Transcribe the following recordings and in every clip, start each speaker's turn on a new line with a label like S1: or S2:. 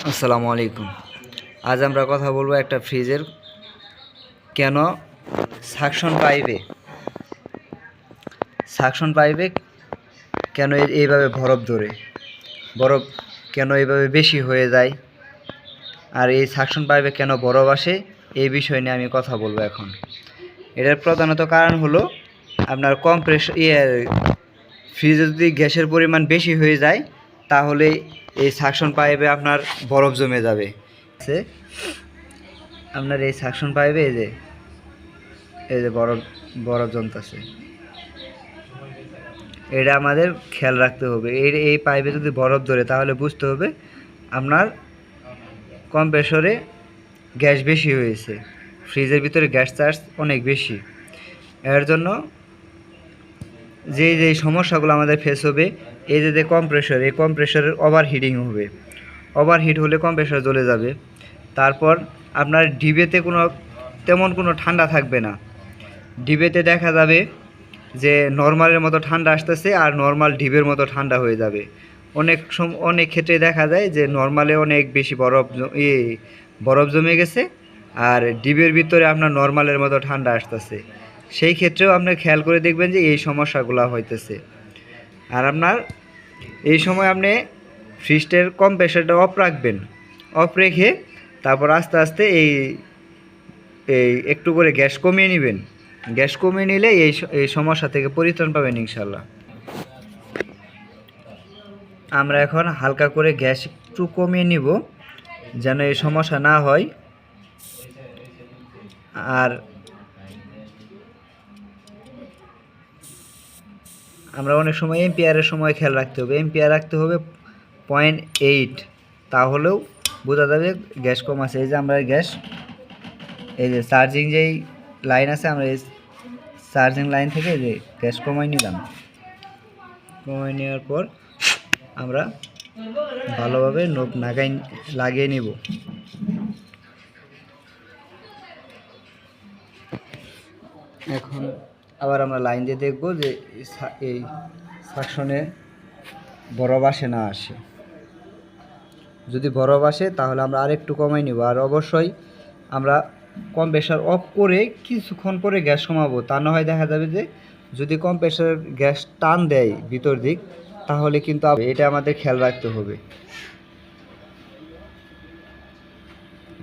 S1: আসসালামু আলাইকুম। আজ আমরা কথা বলবো একটা ফ্রিজের কেন সাকশন পাইপে কেন এইভাবে বরফ কেন এইভাবে বেশি হয়ে যায়, আর এই সাকশন পাইপে কেন বরফ আসে, এই বিষয় নিয়ে আমি কথা বলবো এখন। এটার প্রধানত কারণ হলো আপনার ফ্রিজে যদি গ্যাসের পরিমাণ বেশি হয়ে যায় তাহলে এই সাকশন পাইপে আপনার বরফ জমে যাবে। আপনার এই সাকশন পাইপে এই যে বরফ জমতেছে, এটা আমাদের খেয়াল রাখতে হবে। এই পাইপে যদি বরফ ধরে তাহলে বুঝতে হবে আপনার কম্প্রেসরে গ্যাস বেশি হয়েছে, ফ্রিজের ভিতরে গ্যাস চার্জ অনেক বেশি। এর জন্য যে সমস্যাগুলো আমাদের ফেস হবে, এই যে এই কম্প্রেসরের ওভারহিট হলে কম্প্রেসর জ্বলে যাবে। তারপর আপনার ডিবেতে তেমন কোনো ঠান্ডা থাকবে না। ডিবেতে দেখা যাবে যে নর্মালের মতো ঠান্ডা আসতেছে আর নর্মাল ডিবের মতো ঠান্ডা হয়ে যাবে। অনেক ক্ষেত্রে দেখা যায় যে নর্মালে অনেক বেশি বরফ জমে গেছে আর ডিবের ভিতরে আপনার নর্মালের মতো ঠান্ডা আসতেছে। সেই ক্ষেত্রেও আপনি খেয়াল করে দেখবেন যে এই সমস্যাগুলো হইতেছে। আর আপনার এই সময় আপনি ফ্রিজটার কম্প্রেসরটা অফ রেখে তারপর আস্তে আস্তে এই একটু করে গ্যাস কমিয়ে নেবেন। গ্যাস কমিয়ে নিলে এই সমস্যা থেকে পরিত্রাণ পাবেন ইনশাল্লাহ। আমরা এখন হালকা করে গ্যাস একটু কমিয়ে নিব যেন এই সমস্যা না হয়। আর আমরা অনেক সময় এম্পিয়ারের সময় খেয়াল রাখতে হবে, এম্পিয়ার রাখতে হবে 0.8, তাহলেও বোঝা যাবে গ্যাস কম আছে। এই যে আমরা এই যে চার্জিং যেই লাইন আছে, আমরা এই চার্জিং লাইন থেকে যে গ্যাস কমাই নিলাম। কমাই নেওয়ার পর আমরা ভালোভাবে নোব লাগিয়ে নিব। এখন আবার আমরা লাইন দিয়ে দেখব যে এই সাকশনে বরফ আসে না আসে। যদি বরফ আসে তাহলে আমরা আরেকটু কমাই নিব। আর অবশ্যই আমরা কম্প্রেসর অফ করে কিছুক্ষণ পরে গ্যাস কমাবো। তা না হয় দেখা যাবে যে যদি কম্প্রেসর গ্যাস টান দেয় ভিতর দিক, তাহলে কিন্তু এটা আমাদের খেয়াল রাখতে হবে।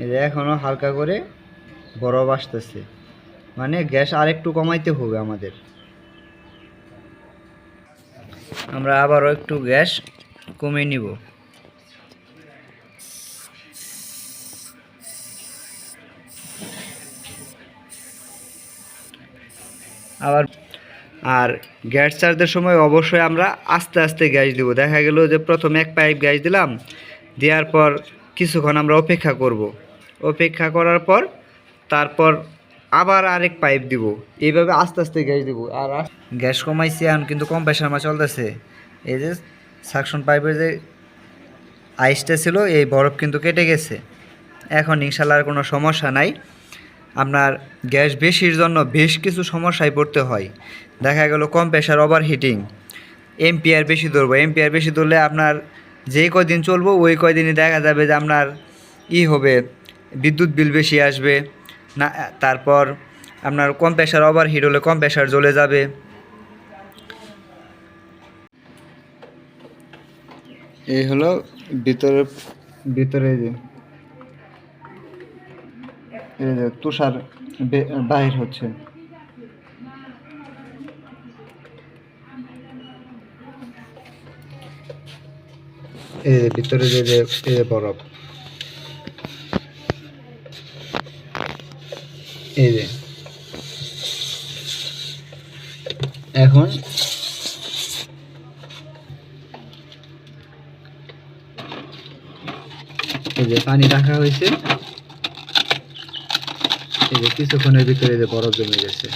S1: এই যে এখনও হালকা করে বরফ আসতেছে, মানে গ্যাস আরেকটু কমাইতে হবে আমাদের। আমরা আবারও একটু গ্যাস কমিয়ে নিব। আর গ্যাস চার্জের সময় অবশ্যই আমরা আস্তে আস্তে গ্যাস দিব। দেখা গেল যে প্রথমে এক পাইপ গ্যাস দিলাম, দেওয়ার পর কিছুক্ষণ আমরা অপেক্ষা করব। অপেক্ষা করার পর তারপর আবার আরেক পাইপ দিব। এইভাবে আস্তে আস্তে গ্যাস দিব। আর গ্যাস কমাইছি, এখন কিন্তু কম্প্রেসর আমার চলতেছে। এই যে সাকশন পাইপের যে আইসটা ছিল, এই বরফ কিন্তু কেটে গেছে। এখন ইনশাল্লাহ আর কোনো সমস্যা নাই। আপনার গ্যাস বেশির জন্য বেশ কিছু সমস্যায় পড়তে হয়। দেখা গেল কম্প্রেসর ওভারহিটিং, এম্পিয়ার বেশি ধরলে আপনার যেই কয়দিন চলবো ওই কয়দিনই দেখা যাবে যে আপনার হবে বিদ্যুৎ বিল বেশি আসবে না। তারপর আপনার কম্প্রেসর ওভারহিট হলে কম্প্রেসর জ্বলে যাবে। এই হলো ভিতরে যে তুষার বাহির হচ্ছে। এই ভিতরে যে বরফ, এই যে এখন এই যে পানি রাখা হয়েছে, এই যে কিছুক্ষণের ভিতরে যে বরফ জমে গেছে।